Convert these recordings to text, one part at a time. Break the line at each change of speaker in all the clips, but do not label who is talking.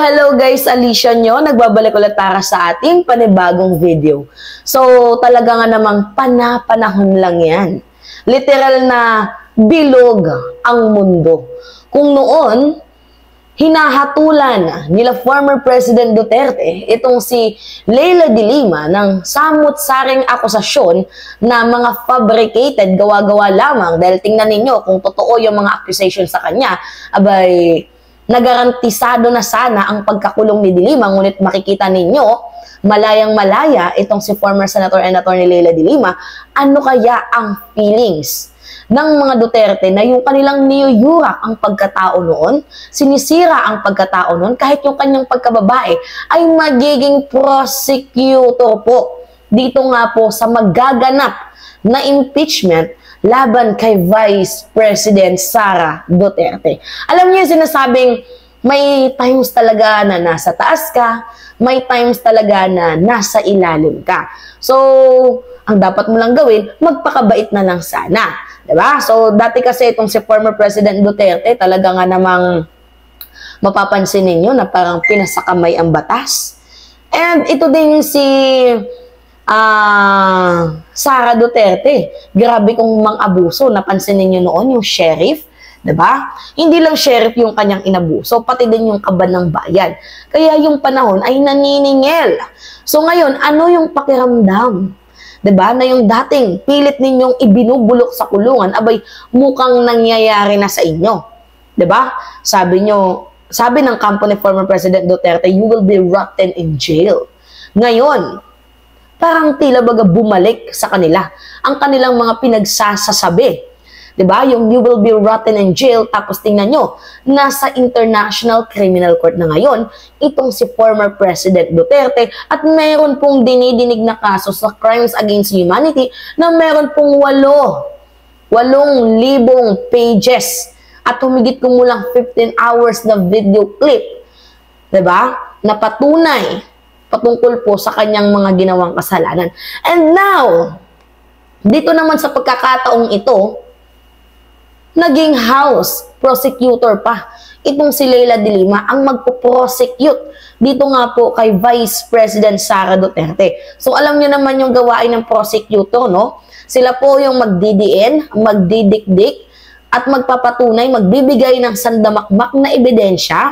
Hello guys, Alicia nyo. Nagbabalik ulit para sa ating panibagong video. So, talaga nga namang panahon lang yan. Literal na bilog ang mundo. Kung noon, hinahatulan nila former President Duterte itong si Leila de Lima ng samut-saring akusasyon na mga fabricated, gawa-gawa lamang dahil tingnan ninyo kung totoo yung mga accusation sa kanya, abay, nagarantisado na sana ang pagkakulong ni de Lima, ngunit makikita ninyo, malayang-malaya itong si former Senator and Attorney Leila de Lima, ano kaya ang feelings ng mga Duterte na yung kanilang niyuyurak ang pagkatao noon, sinisira ang pagkatao noon, kahit yung kanyang pagkababae ay magiging prosecutor po. Dito nga po sa magaganap na impeachment laban kay Vice President Sara Duterte. Alam niyo yung sinasabing may times talaga na nasa taas ka, may times talaga na nasa ilalim ka. So, ang dapat mo lang gawin, magpakabait na lang sana. Diba? So, dati kasi itong si former President Duterte, talaga nga namang mapapansin ninyo na parang pinasakamay ang batas. And ito din si Sara Duterte. Grabe kong mang-abuso. Napansin ninyo noon yung sheriff. Diba? Hindi lang sheriff yung kanyang inabuso, pati din yung kaban ng bayan. Kaya yung panahon ay naniningil. So ngayon, ano yung pakiramdam? Diba? Na yung dating pilit ninyong ibinubulok sa kulungan, abay mukhang nangyayari na sa inyo. Diba? Sabi ng kampo ni former President Duterte, you will be rotten in jail. Ngayon, parang tila baga bumalik sa kanila ang kanilang mga pinagsasasabi. Diba? Yung you will be rotten in jail, tapos tingnan nyo, nasa International Criminal Court na ngayon, itong si former President Duterte, at meron pong dinidinig na kaso sa crimes against humanity na meron pong 8,000 pages at humigit kumulang 15 hours na video clip. Diba? Na patunay patungkol po sa kanyang mga ginawang kasalanan. And now, dito naman sa pagkakataong ito, naging House prosecutor pa itong si Leila de Lima ang magpo-prosecute dito nga po kay Vice President Sara Duterte. So alam niyo naman yung gawain ng prosecutor, no? Sila po yung magdidiin, magdidikdik at magpapatunay, magbibigay ng sandamakmak na ebidensya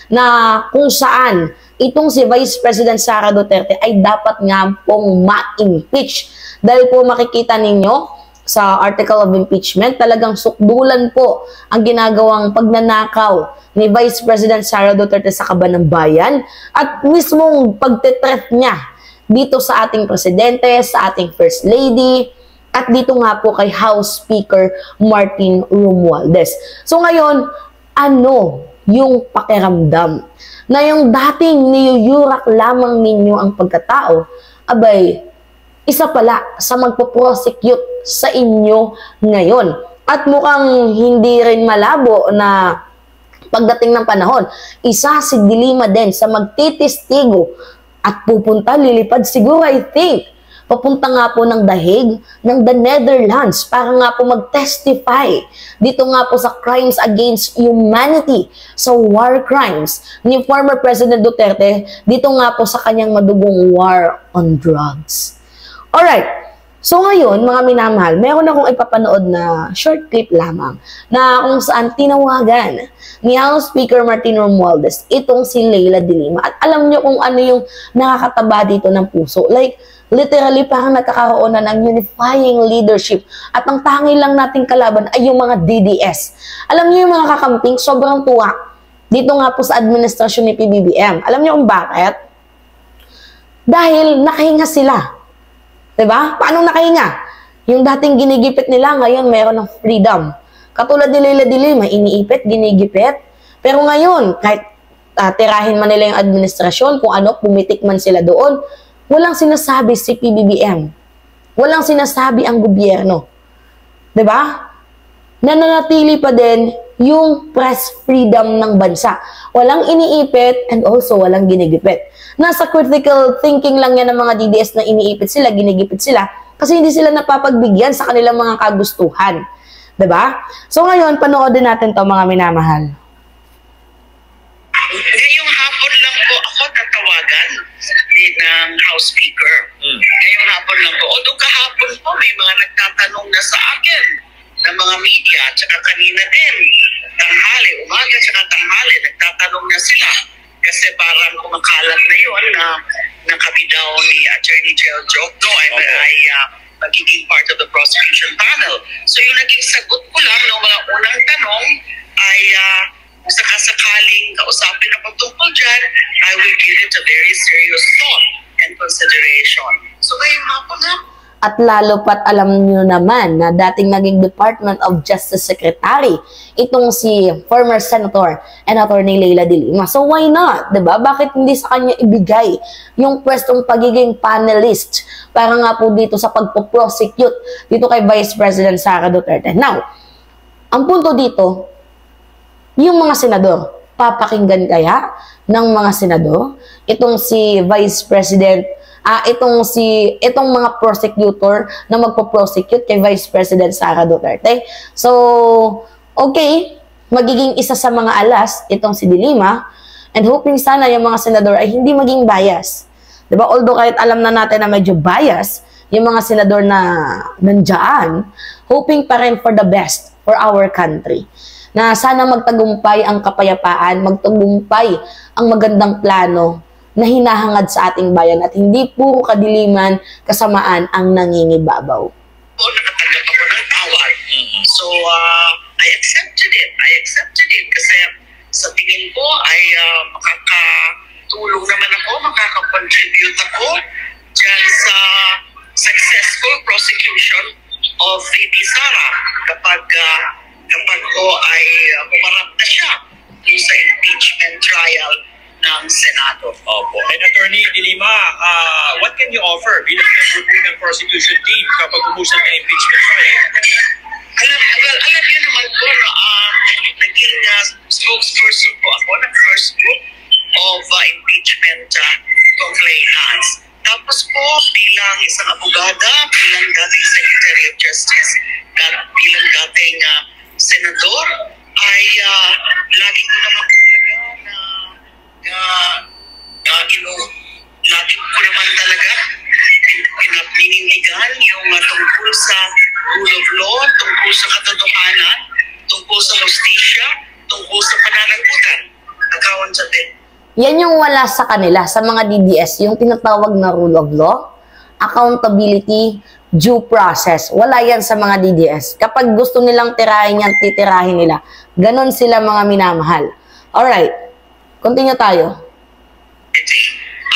na kung saan itong si Vice President Sara Duterte ay dapat nga pong ma-impeach. Dahil po makikita ninyo sa article of impeachment, talagang sukdulan po ang ginagawang pagnanakaw ni Vice President Sara Duterte sa kaban ng bayan at mismong pagtitreat niya dito sa ating presidente, sa ating First Lady, at dito nga po kay House Speaker Martin Romualdez. So ngayon, ano yung pakiramdam na yung dating niyuyurak lamang ninyo ang pagkatao, abay, isa pala sa magpo-prosecute sa inyo ngayon. At mukhang hindi rin malabo na pagdating ng panahon, isa si de Lima din sa magtitistigo at pupunta, lilipad siguro, I think, papunta nga po ng dahig ng the Netherlands para nga po mag-testify dito nga po sa crimes against humanity, sa war crimes ni former President Duterte, dito nga po sa kanyang madugong war on drugs. Alright, so ngayon mga minamahal, meron akong ipapanood na short clip lamang na kung saan tinawagan ni House Speaker Martin Romualdez itong si Leila de Lima. At alam nyo kung ano yung nakakataba dito ng puso. Like, literally parang nagkakaroon na ng unifying leadership at ang tangi lang nating kalaban ay yung mga DDS. Alam nyo yung mga kakamping, sobrang tuwa dito nga po sa administrasyon ni PBBM. Alam nyo kung bakit? Dahil nakahinga sila. Diba? Paano nakahinga? Yung dating ginigipit nila, ngayon mayroon ng freedom. Katulad ni Leila de Lima, iniipit, ginigipit. Pero ngayon, kahit tirahin man nila yung administrasyon, kung ano, pumitik man sila doon, walang sinasabi si PBBM. Walang sinasabi ang gobyerno. Diba? Nananatili pa din yung press freedom ng bansa. Walang iniipit and also walang ginigipit. Nasa critical thinking lang yan ng mga DDS na iniipit sila, ginigipit sila, kasi hindi sila napapagbigyan sa kanilang mga kagustuhan. Diba? So ngayon, panoodin natin to mga minamahal.
Ngayong hapon na sa akin ng mga media, tsaka kanina din, tanghali, umaga, tsaka tanghali, nagtatanong na sila. Kasi parang kumakalat na yun na kami daw ni Attorney Jel Jokno ay magiging part of the prosecution panel. So yung naging sagot ko lang ng mga unang tanong ay sakasakaling kausapin ako tungkol dyan, I will give it a very serious thought and consideration. So ngayon nga po na.
At lalo pat alam niyo naman na dating naging Department of Justice Secretary itong si former Senator and Attorney Leila de Lima. So why not? Diba? Bakit hindi sa kanya ibigay yung pwestong pagiging panelist para nga po dito sa pagpo-prosecute dito kay Vice President Sara Duterte? Now, ang punto dito, yung mga senador, papakinggan kaya ng mga senador itong si Vice President itong mga prosecutor na magpo-prosecute kay Vice President Sara Duterte. So, okay, magiging isa sa mga alas itong si de Lima, and hoping sana yung mga senador ay hindi maging bias. Diba? Although kahit alam na natin na medyo bias yung mga senador na nandiyan, hoping pa rin for the best for our country. Na sana magtagumpay ang kapayapaan, magtagumpay ang magandang plano na hinahangad sa ating bayan at hindi puro kadiliman, kasamaan ang nangingibabaw.
Nakatanggap ako ng tawag. So, I accepted it. Kasi sa tingin ko ay makakatulong naman ako, makakakontribute ako dyan sa successful prosecution of VP Sara kapag ko ay humarap na siya sa impeachment trial ng Senado.
Opo. And Attorney de Lima, what can you offer bilang member po ng prosecution team kapag umusap ng impeachment trial?
Alam niyo naman po na naging spokesperson po ako ng first group of impeachment complainants. Tapos po, bilang isang abogada, bilang dating Secretary of Justice, bilang dating senador, ay lagi ko naman lagi ko naman talaga pinanindigan yung tungkol sa rule of law, tungkol sa katotohanan, tungkol sa hustisya, tungkol sa pananagutan. Accountability.
Yan yung wala sa kanila, sa mga DDS, yung tinatawag na rule of law, accountability, due process. Wala yan sa mga DDS. Kapag gusto nilang tirahin yan, titirahin nila. Ganon sila mga minamahal. Alright, continue tayo.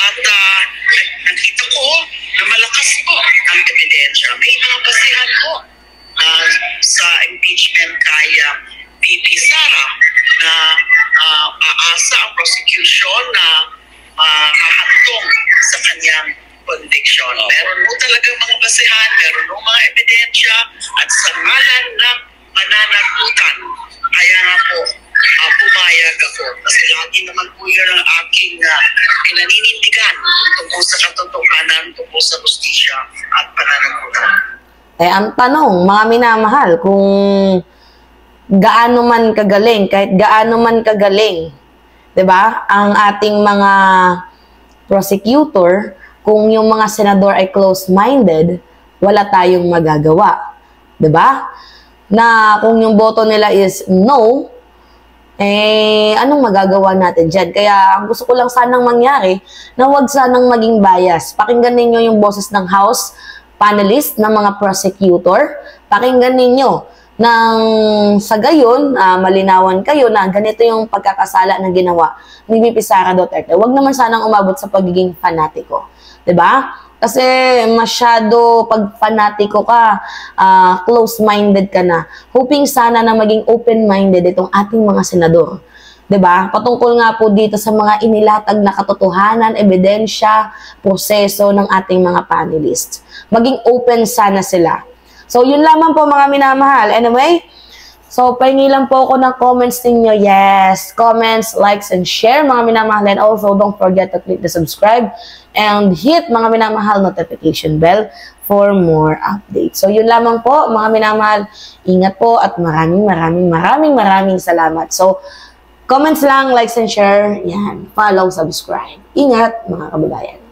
At nakita ko na malakas po ang ebidensya. May mga basihan po sa impeachment kaya VP Sara na aasa ang prosecution na hahantong sa kanyang conviction. Meron mo talagang mga basihan, meron mo mga ebidensya at sa ngalan ng pananagutan. Kaya nga po, pumayag ako. Kasi lagi naman po yun ang aking pinaninindigan tungkol sa katotohanan, tungkol sa justisya at pananagutan.
Ang tanong, mga minamahal, kung gaano man kagaling, kahit gaano man kagaling, 'di ba? Ang ating mga prosecutor, kung yung mga senador ay close-minded, wala tayong magagawa. 'Di ba? Na kung yung boto nila is no, anong magagawa natin dyan? Kaya ang gusto ko lang sanang mangyari, na wag sanang maging bias. Pakinggan ninyo yung boses ng House panelist, ng mga prosecutor. Pakinggan ninyo nang sa gayon, malinawan kayo na ganito yung pagkakasala na ginawa ni VP Sara Duterte. Wag naman sanang umabot sa pagiging fanatiko. 'Di ba? Kasi masyado pag fanatiko ka, close-minded ka na. Hoping sana na maging open-minded itong ating mga senador. 'Di ba? Patungkol nga po dito sa mga inilatag na katotohanan, ebidensya, proseso ng ating mga panelists. Maging open sana sila. So, yun lamang po mga minamahal. Anyway, so pahingi lang po ako ng comments ninyo. Yes, comments, likes, and share mga minamahal. And also, don't forget to click the subscribe and hit mga minamahal notification bell for more updates. So, yun lamang po mga minamahal. Ingat po at maraming salamat. So, comments lang, likes, and share. Yan, follow, subscribe. Ingat mga kababayan.